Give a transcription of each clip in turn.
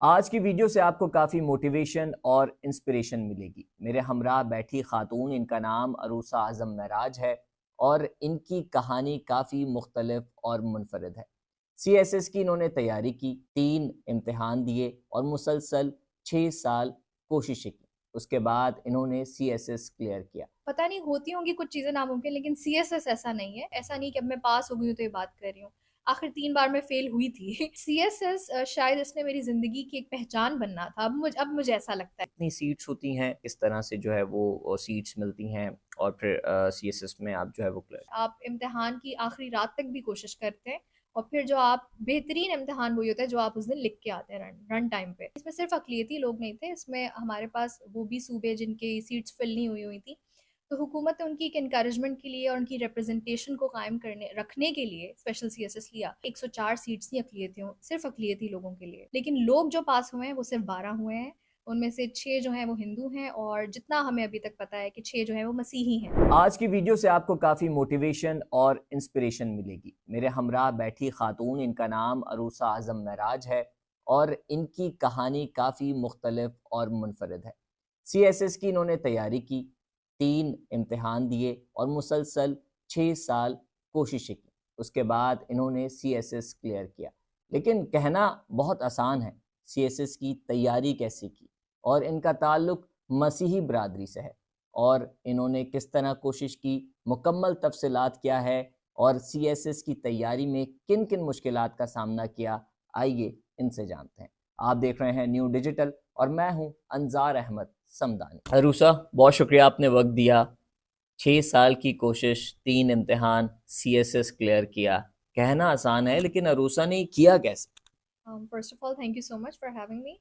आज की वीडियो से आपको काफ़ी मोटिवेशन और इंस्पिरेशन मिलेगी। मेरे हमरा बैठी खातून, इनका अरूसा अरूसा आज़म महराज है और इनकी कहानी काफ़ी मुख्तलिफ और मुनफरद है। सीएसएस की इन्होंने तैयारी की, 3 इम्तिहान दिए और मुसलसल 6 साल कोशिशें की। उसके बाद इन्होंने सीएसएस क्लियर किया। पता नहीं होती होंगी कुछ चीज़ें नामुमकिन, लेकिन सीएसएस ऐसा नहीं है। ऐसा नहीं कि अब मैं पास हो गई हूँ तो ये बात कर रही हूँ। आखिर 3 बार मैं फेल हुई थी। सीएसएस शायद इसने मेरी ज़िंदगी की एक पहचान बनना था। अब मुझे ऐसा लगता है। कितनी सीट्स होती हैं, किस तरह से जो है वो सीट्स मिलती हैं और फिर सीएसएस में आप जो है वो क्लियर। आप इम्तिहान की आखिरी रात तक भी कोशिश करते हैं और फिर जो आप बेहतरीन इम्तिहान वही होता है जो आप उस दिन लिख के आते हैं रन टाइम पे। इसमें सिर्फ अक़लियती लोग नहीं थे, इसमें हमारे पास वो भी सूबे जिनकी सीट्स फिल नहीं हुई थी। तो हुकूमत ने उनकी एक इनकरेजमेंट के लिए और उनकी रिप्रेजेंटेशन को कायम करने रखने के लिए स्पेशल सीएसएस लिया। 104 सीट्स थी अक़लियतियों, सिर्फ अक़लियती लोगों के लिए, लेकिन लोग जो पास हुए हैं वो सिर्फ 12 हुए हैं। उनमें से 6 जो हैं वो हिंदू हैं और जितना हमें अभी तक पता है कि 6 जो हैं वो मसीही हैं। आज की वीडियो से आपको काफ़ी मोटिवेशन और इंस्पिरेशन मिलेगी। मेरे हमरा बैठी खातून, इनका अरूसा आज़म महराज है और इनकी कहानी काफ़ी मुख्तलिफ और मुनफरद है। सीएसएस की इन्होंने तैयारी की, 3 इम्तिहान दिए और मुसलसल 6 साल कोशिशें की। उसके बाद इन्होंने सीएसएस क्लियर किया। लेकिन कहना बहुत आसान है, सीएसएस की तैयारी कैसे की और इनका ताल्लुक मसीही बरादरी से है और इन्होंने किस तरह कोशिश की, मुकम्मल तफ़सीलात क्या है और सीएसएस की तैयारी में किन किन मुश्किलात का सामना किया, आइए इनसे जानते हैं। आप देख रहे हैं न्यू डिजिटल और मैं हूं अंजार अहमद समदानी। अरूसा, बहुत शुक्रिया आपने वक्त दिया। 6 साल की कोशिश, 3 इम्तिहान, सीएसएस क्लियर किया। कहना आसान है लेकिन अरूसा ने किया कैसे? First of all thank you so much for having me.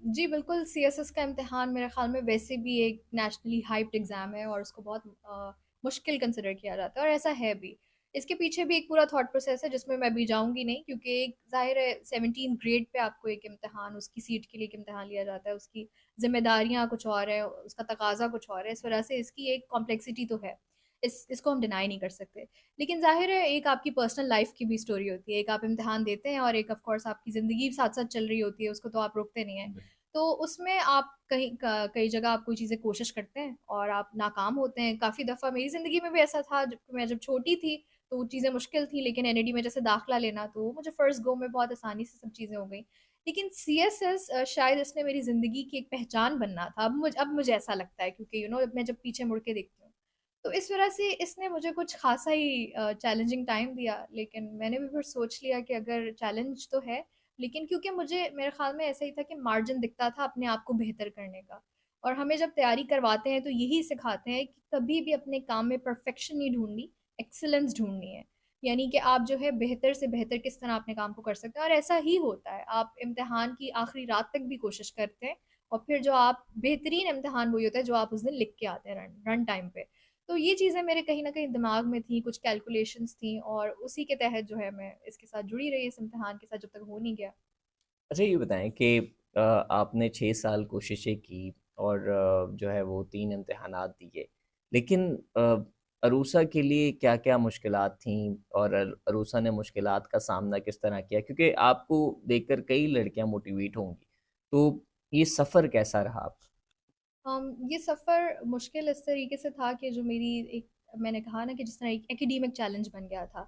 जी बिल्कुल, सीएसएस का इम्तिहान मेरे ख़्याल में वैसे भी एक नेशनली हाइप्ड एग्ज़ाम है और उसको बहुत मुश्किल कंसिडर किया जाता है और ऐसा है भी। इसके पीछे भी एक पूरा थॉट प्रोसेस है जिसमें मैं अभी जाऊँगी नहीं, क्योंकि एक ज़ाहिर है 17 ग्रेड पे आपको एक इम्तिहान, उसकी सीट के लिए एक इम्तिहान लिया जाता है, उसकी ज़िम्मेदारियाँ कुछ और है, उसका तकाज़ा कुछ और है, इस वजह से इसकी एक कॉम्प्लेक्सिटी तो है। इसको हम डिनाई नहीं कर सकते। लेकिन ज़ाहिर है एक आपकी पर्सनल लाइफ़ की भी स्टोरी होती है, एक आप इम्तिहान देते हैं और एक ऑफ़ कोर्स आपकी ज़िंदगी साथ-साथ चल रही होती है, उसको तो आप रोकते नहीं हैं। तो उसमें आप कई जगह आप कोई चीज़ें कोशिश करते हैं और आप नाकाम होते हैं। काफ़ी दफ़ा मेरी ज़िंदगी में भी ऐसा था, जब छोटी थी तो वो चीज़ें मुश्किल थी, लेकिन एनईडी में जैसे दाखिला लेना तो मुझे फर्स्ट गो में बहुत आसानी से सब चीज़ें हो गई। लेकिन सीएसएस शायद इसने मेरी ज़िंदगी की एक पहचान बनना था। अब मुझे ऐसा लगता है, क्योंकि मैं जब पीछे मुड़ के देखती हूँ तो इस वज़ह से इसने मुझे कुछ ख़ासा ही चैलेंजिंग टाइम दिया, लेकिन मैंने भी फिर सोच लिया कि अगर चैलेंज तो है, लेकिन क्योंकि मुझे मेरे ख़्याल में ऐसा ही था कि मार्जिन दिखता था अपने आप को बेहतर करने का। और हमें जब तैयारी करवाते हैं तो यही सिखाते हैं कि कभी भी अपने काम में परफेक्शन नहीं ढूँढनी, एक्सीलेंस ढूँढनी है। यानी कि आप जो है बेहतर से बेहतर किस तरह अपने काम को कर सकते हैं और ऐसा ही होता है। आप इम्तिहान की आखिरी रात तक भी कोशिश करते हैं और फिर जो आप बेहतरीन इम्तिहान वही होता है जो आप उस दिन लिख के आते हैं रन टाइम पे। तो ये चीज़ें मेरे कहीं न कहीं दिमाग में थी, कुछ कैलकुलेशंस थी और उसी के तहत जो है मैं इसके साथ जुड़ी रही, इस इम्तिहान के साथ जब तक हो नहीं गया। अच्छा, ये बताएं कि आपने 6 साल कोशिशें की और जो है वो 3 इम्तिहानात दिए, लेकिन अरूसा के लिए क्या-क्या मुश्किलात थीं और अरूसा ने मुश्किलात का सामना किस तरह किया? क्योंकि आपको देखकर कई लड़कियां मोटिवेट होंगी, तो ये सफ़र कैसा रहा आपका? ये सफ़र मुश्किल इस तरीके से था कि जो मेरी एक, मैंने कहा ना कि जिस तरह एक एकेडमिक चैलेंज बन गया था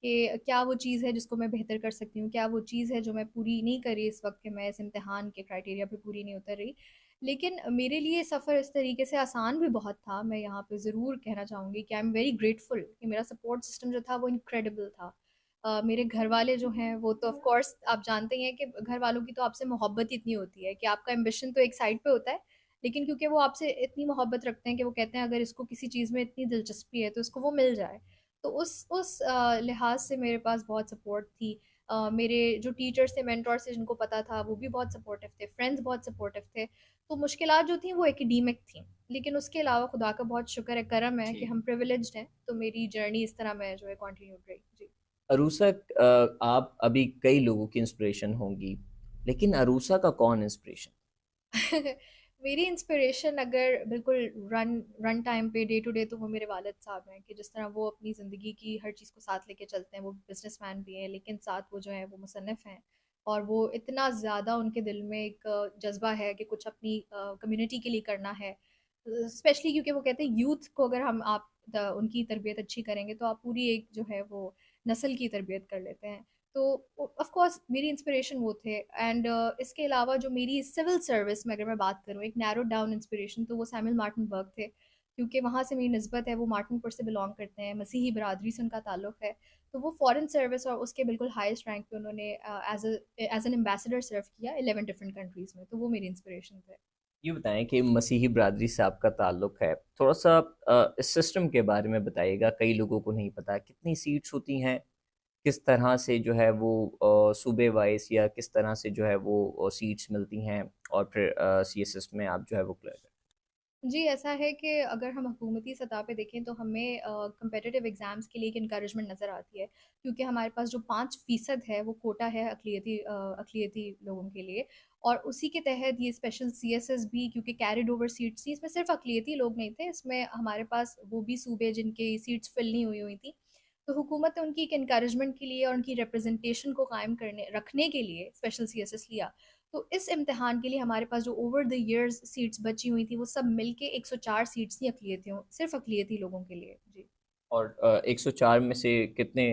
कि क्या वो चीज़ है जिसको मैं बेहतर कर सकती हूँ, क्या वो चीज़ है जो मैं पूरी नहीं कर रही इस वक्त कि मैं इस इम्तिहान के क्राइटेरिया पे पूरी नहीं उतर रही। लेकिन मेरे लिए सफ़र इस तरीके से आसान भी बहुत था। मैं यहाँ पे ज़रूर कहना चाहूँगी कि आई एम वेरी ग्रेटफुल कि मेरा सपोर्ट सिस्टम जो था वो इनक्रेडिबल था। मेरे घर वाले जो हैं वो तो ऑफ़ कोर्स आप जानते ही हैं कि घर वालों की तो आपसे मोहब्बत ही इतनी होती है कि आपका एम्बिशन तो एक साइड पे होता है, लेकिन क्योंकि वो आपसे इतनी मोहब्बत रखते हैं कि वो कहते हैं अगर इसको किसी चीज़ में इतनी दिलचस्पी है तो इसको वो मिल जाए। तो उस लिहाज से मेरे पास बहुत सपोर्ट थी। मेरे जो टीचर्स थे, मेंटोर्स थे, जिनको पता था वो भी बहुत सपोर्टिव थे, फ्रेंड्स बहुत सपोर्टिव थे। तो मुश्किलात जो थी वो एकेडमिक थी, लेकिन उसके अलावा खुदा का बहुत शुक्र है, करम है कि जी। हम प्रिविलेज्ड हैं, तो मेरी जर्नी इस तरह मैं जो है कंटिन्यू रही। जी। अरूसा, आप अभी कई लोगों की इंस्पिरेशन होंगी, लेकिन अरूसा का कौन इंस्पिरेशन? मेरी इंस्पिरेशन अगर बिल्कुल रन रन टाइम पे डे टू डे, तो वो मेरे वालिद साहब हैं कि जिस तरह वो अपनी ज़िंदगी की हर चीज़ को साथ लेके चलते हैं। वो बिजनेसमैन भी हैं, लेकिन साथ वो जो है वो मुसन्निफ़ हैं। और वो इतना ज़्यादा उनके दिल में एक जज्बा है कि कुछ अपनी कम्युनिटी के लिए करना है, स्पेशली क्योंकि वो कहते हैं यूथ को अगर हम आप उनकी तरबियत अच्छी करेंगे तो आप पूरी एक जो है वो नस्ल की तरबियत कर लेते हैं। तो ऑफ कोर्स मेरी इंस्पिरेशन वो थे। एंड इसके अलावा जो मेरी सिविल सर्विस में अगर मैं बात करूँ, एक नैरो डाउन इंस्पिरेशन, तो वो सैमुअल मार्टिनबर्ग थे, क्योंकि वहाँ से मेरी निस्बत है, वो मार्टिनपुर से बिलोंग करते हैं, मसीही बरादरी से उनका ताल्लुक़ है। तो वो फॉरेन सर्विस और उसके बिल्कुल हाईएस्ट रैंक पे उन्होंने एज एन एम्बेसडर सर्व किया 11 डिफरेंट कंट्रीज़ में, तो वो मेरी इंस्पिरेशन थे। ये बताएं कि मसीही बिरादरी से आपका ताल्लुक़ है, थोड़ा सा इस सिस्टम के बारे में बताइएगा, कई लोगों को नहीं पता कितनी सीट्स होती हैं, किस तरह से जो है वो सूबे वाइज या किस तरह से जो है वो सीट्स मिलती हैं, और फिर सीएसएस में आप जो है वो क्लियर करें। जी, ऐसा है कि अगर हम हुकूमती सतह पे देखें तो हमें कम्पिटिटिव एग्ज़ाम्स के लिए एक इनकरेजमेंट नज़र आती है, क्योंकि हमारे पास जो 5% है वो कोटा है अक़लियती लोगों के लिए। और उसी के तहत ये स्पेशल सीएसएस भी, क्योंकि कैरिड ओवर सीट्स थी, इसमें सिर्फ अक़लियती लोग नहीं थे, इसमें हमारे पास वो भी सूबे जिनकी सीट्स फिल नहीं हुई थी। तो हुकूमत ने उनकी एक इनकरेजमेंट के लिए और उनकी रिप्रेजेंटेशन को कायम करने रखने के लिए स्पेशल सीएसएस लिया। तो इस इम्तिहान के लिए हमारे पास जो ओवर द इयर्स सीट्स बची हुई थी, वो सब मिलके 104 सीट्स थी अक़लियतियों, सिर्फ अक़लियती लोगों के लिए। जी। और 104 में से कितने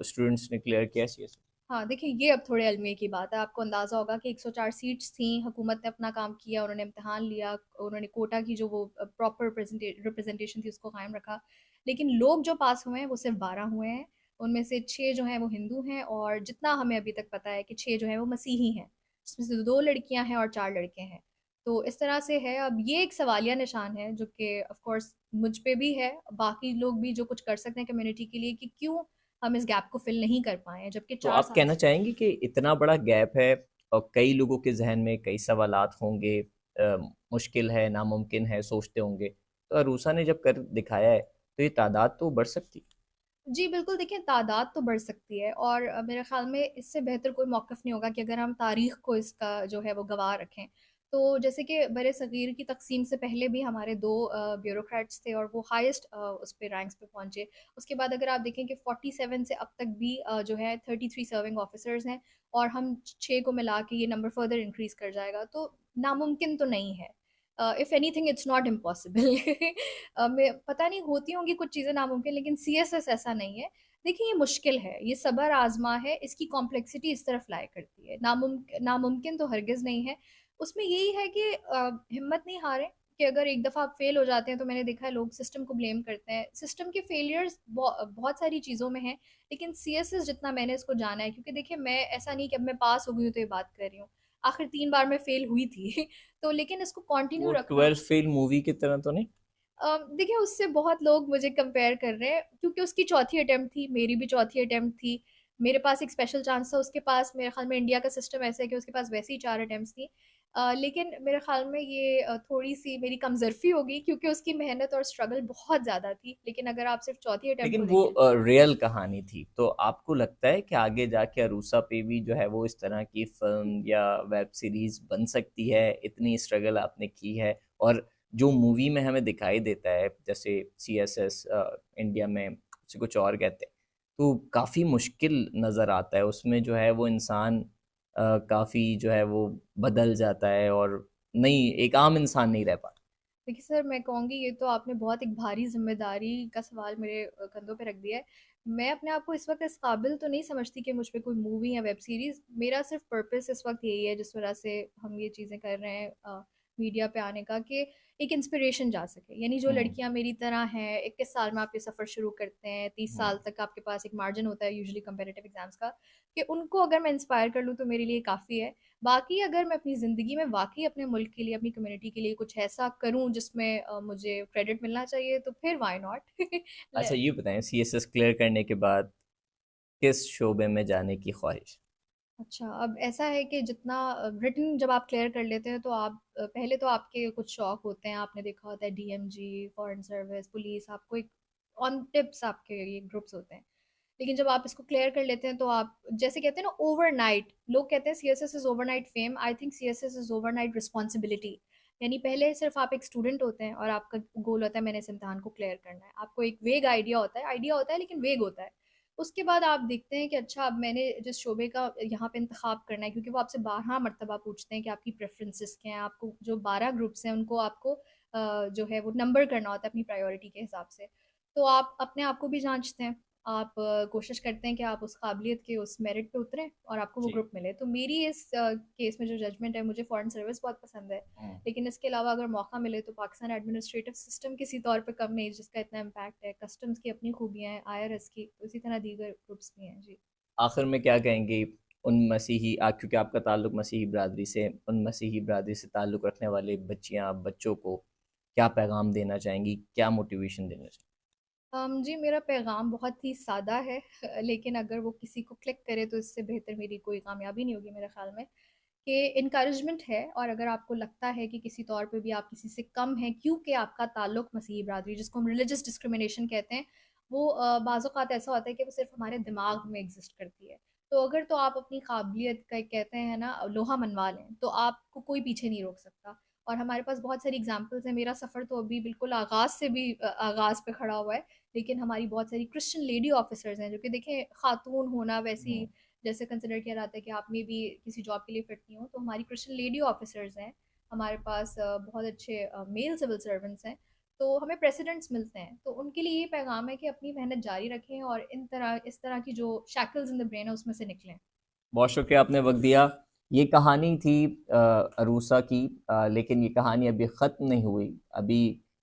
स्टूडेंट्स ने क्लियर किया सीएसएस? हाँ, देखिए ये अब थोड़े अलमे की बात है। आपको अंदाज़ा होगा कि 104 सीट्स थी, हुकूमत ने अपना काम किया, उन्होंने इम्तिहान लिया, उन्होंने कोटा की जो वो प्रॉपर रिप्रेजेंटेशन थी उसको कायम रखा। लेकिन लोग जो पास हुए हैं वो सिर्फ 12 हुए हैं, उनमें से 6 जो हैं वो हिंदू हैं, और जितना हमें अभी तक पता है कि 6 जो हैं वो मसीही हैं, जिसमें से 2 लड़कियाँ हैं और 4 लड़के हैं। तो इस तरह से है। अब ये एक सवालिया निशान है जो कि ऑफ़ कोर्स मुझ पे भी है, बाकी लोग भी जो कुछ कर सकते हैं कम्युनिटी के लिए, कि क्यों हम इस गैप को फिल नहीं कर पाए हैं, जबकि तो 4 आप साल कहना से। चाहेंगे कि इतना बड़ा गैप है और कई लोगों के जहन में कई सवालात होंगे, मुश्किल है, नामुमकिन है, सोचते होंगे, तो अरूसा ने जब कर दिखाया है तो ये तादाद तो बढ़ सकती। जी, बिल्कुल, देखिए तादाद तो बढ़ सकती है, और मेरे ख़्याल में इससे बेहतर कोई मौक़िफ़ नहीं होगा कि अगर हम तारीख़ को इसका जो है वो गवाह रखें। तो जैसे कि बरे-सग़ीर की तक़सीम से पहले भी हमारे 2 ब्यूरोक्रेट्स थे और वो हाईएस्ट उस पे रैंक्स पे पहुँचे। उसके बाद अगर आप देखें कि 47 से अब तक भी जो है 33 सर्विंग ऑफ़िसर्स हैं, और हम 6 को मिला के ये नंबर फ़र्दर इंक्रीज़ कर जाएगा, तो नामुमकिन तो नहीं है। If anything it's not impossible. मैं पता नहीं, होती होंगी कुछ चीज़ें नामुमकिन, लेकिन सीएसएस ऐसा नहीं है। देखिए ये मुश्किल है, ये सब्र आज़मा है, इसकी कॉम्प्लेक्सिटी इस तरफ लाया करती है। नामुमकिन तो हरगिज़ नहीं है। उसमें यही है कि हिम्मत नहीं हारें, कि अगर एक दफ़ा आप फ़ेल हो जाते हैं, तो मैंने देखा है लोग सिस्टम को ब्लेम करते हैं। सिस्टम के फेलियर्स बहुत सारी चीज़ों में हैं, लेकिन सीएसएस जितना मैंने इसको जाना है, क्योंकि देखिए मैं ऐसा नहीं कि अब मैं पास हो गई हूँ तो ये बात कर रही हूँ। आखिर 3 बार मैं फ़ेल हुई थी। तो लेकिन इसको कंटिन्यू वो रखना। 12 फेल मूवी की तरह तो नहीं? देखिए उससे बहुत लोग मुझे कंपेयर कर रहे हैं, क्योंकि उसकी चौथी अटेम्प्ट थी, मेरी भी चौथी अटेम्प्ट थी। मेरे पास एक स्पेशल चांस था, उसके पास मेरे ख़्याल में इंडिया का सिस्टम ऐसा है कि उसके पास वैसे ही 4 अटेम्प्ट्स थी। लेकिन मेरे ख़्याल में ये थोड़ी-सी मेरी कमज़ोरी होगी, क्योंकि उसकी मेहनत और स्ट्रगल बहुत ज़्यादा थी। लेकिन अगर आप सिर्फ़ चौथी अटेम्प्ट लेकिन को वो देखें। रियल कहानी थी, तो आपको लगता है कि आगे जाके अरूसा पे भी जो है वो इस तरह की फ़िल्म या वेब सीरीज़ बन सकती है? इतनी स्ट्रगल आपने की है, और जो मूवी में हमें दिखाई देता है, जैसे सीएसएस इंडिया में उसे कुछ और कहते हैं, तो काफ़ी मुश्किल नज़र आता है। उसमें जो है वो इंसान काफ़ी जो है वो बदल जाता है और नहीं, एक आम इंसान नहीं रह पाता। देखिए सर, मैं कहूँगी ये तो आपने बहुत एक भारी ज़िम्मेदारी का सवाल मेरे कंधों पे रख दिया है। मैं अपने आप को इस वक़्त इस काबिल तो नहीं समझती कि मुझ पे कोई मूवी या वेब सीरीज़, मेरा सिर्फ़ पर्पस इस वक़्त यही है जिस वजह से हम ये चीज़ें कर रहे हैं मीडिया पे आने का, कि एक इंस्पिरेशन जा सके। यानी जो हुँ, लड़कियाँ मेरी तरह हैं, 21 साल में आप ये सफ़र शुरू करते हैं, 30 हुँ। साल तक आपके पास एक मार्जिन होता है यूजुअली कम्पेटिटिव एग्ज़ाम्स का, कि उनको अगर मैं इंस्पायर कर लूँ तो मेरे लिए काफ़ी है। बाकी अगर मैं अपनी ज़िंदगी में वाक़ई अपने मुल्क के लिए, अपनी कम्युनिटी के लिए कुछ ऐसा करूँ जिसमें मुझे क्रेडिट मिलना चाहिए, तो फिर व्हाई नॉट? अच्छा, ल ये बताएँ, सीएसएस क्लियर करने के बाद किस शोबे में जाने की ख़्वाहिश? अच्छा, अब ऐसा है कि जितना रिटन जब आप क्लियर कर लेते हैं, तो आप पहले तो आपके कुछ शौक होते हैं, आपने देखा होता है डीएमजी, फॉरेन सर्विस, पुलिस, आपको एक ऑन टिप्स आपके ये ग्रुप्स होते हैं। लेकिन जब आप इसको क्लियर कर लेते हैं, तो आप जैसे कहते हैं ना ओवरनाइट, लोग कहते हैं CSS is overnight fame, I think CSS is overnight responsibility. यानी पहले सिर्फ आप एक स्टूडेंट होते हैं और आपका गोल होता है मैंने इस इम्तिहान को क्लियर करना है। आपको एक वेग आइडिया होता है लेकिन वेग होता है। उसके बाद आप देखते हैं कि अच्छा अब मैंने जिस शोबे का यहाँ पे इंतखाब करना है, क्योंकि वो आपसे 12 मरतबा पूछते हैं कि आपकी प्रेफरेंसेस क्या हैं, आपको जो 12 ग्रुप्स हैं उनको आपको जो है वो नंबर करना होता है अपनी प्रायोरिटी के हिसाब से। तो आप अपने आप को भी जांचते हैं, आप कोशिश करते हैं कि आप उस काबिलियत के उस मेरिट पे उतरें और आपको वो जी। ग्रुप मिले। तो मेरी इस केस में जो जजमेंट है, मुझे फॉरेन सर्विस बहुत पसंद है, हम्म। लेकिन इसके अलावा अगर मौका मिले तो पाकिस्तान एडमिनिस्ट्रेटिव सिस्टम किसी तौर पे कम नहीं जिसका इतना इम्पैक्ट है, कस्टम्स की अपनी खूबियाँ हैं, आईआरएस की, तो इसी तरह दीगर ग्रुप्स भी हैं। जी। आखिर में क्या कहेंगे उन मसीही क्योंकि आपका ताल्लुक मसीही बरादरी से, उन मसीही बरादरी से ताल्लुक़ रखने वाले बच्चियाँ बच्चों को क्या पैगाम देना चाहेंगी, क्या मोटिवेशन देना चाहेंगी? जी, मेरा पैगाम बहुत ही सादा है लेकिन अगर वो किसी को क्लिक करे तो इससे बेहतर मेरी कोई कामयाबी नहीं होगी मेरे ख़्याल में, कि इनकरेजमेंट है। और अगर आपको लगता है कि किसी तौर पे भी आप किसी से कम हैं क्योंकि आपका ताल्लुक मसीही बरादरी, जिसको हम रिलीजियस डिस्क्रिमिनेशन कहते हैं, वो बाज़ औक़ात ऐसा होता है कि वो सिर्फ़ हमारे दिमाग में एग्ज़िस्ट करती है। तो अगर तो आप अपनी काबिलियत का, एक कहते हैं ना, लोहा मनवा लें, तो आपको कोई पीछे नहीं रोक सकता। और हमारे पास बहुत सारी एग्ज़ाम्पल्स हैं। मेरा सफ़र तो अभी बिल्कुल आगाज़ से भी आगाज़ पे खड़ा हुआ है, लेकिन हमारी बहुत सारी क्रिश्चियन लेडी ऑफ़िसर्स हैं जो कि देखें, ख़ातून होना वैसी हम्म। जैसे कंसिडर किया जाता है कि आप में भी किसी जॉब के लिए फिट नहीं हो, तो हमारी क्रिश्चियन लेडी ऑफिसर्स हैं। हमारे पास बहुत अच्छे मेल सिविल सर्वेंट्स हैं। तो हमें प्रेसिडेंट्स मिलते हैं, तो उनके लिए ये पैगाम है कि अपनी मेहनत जारी रखें और इस तरह की जो शैकल्स इन द ब्रेन है उसमें से निकलें। बहुत शुक्रिया, आपने वक्त दिया। ये कहानी थी अरूसा की, लेकिन ये कहानी अभी ख़त्म नहीं हुई। अभी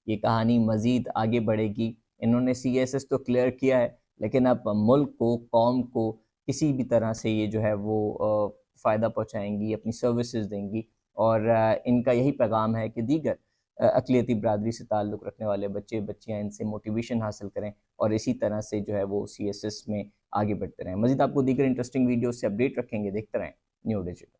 ये कहानी मज़ीद आगे बढ़ेगी। इन्होंने सीएसएस तो क्लियर किया है, लेकिन अब मुल्क को, कौम को किसी भी तरह से ये जो है वो फ़ायदा पहुँचाएंगी, अपनी सर्विसेज देंगी। और इनका यही पैगाम है कि दीगर अक़लियती बरादरी से ताल्लुक़ रखने वाले बच्चे बच्चियाँ इनसे मोटिवेशन हासिल करें और इसी तरह से जो है वो सीएसएस में आगे बढ़ते रहें। मज़ीद आपको दीगर इंटरेस्टिंग वीडियो से अपडेट रखेंगे। देखते रहें न्यू डिजिटल।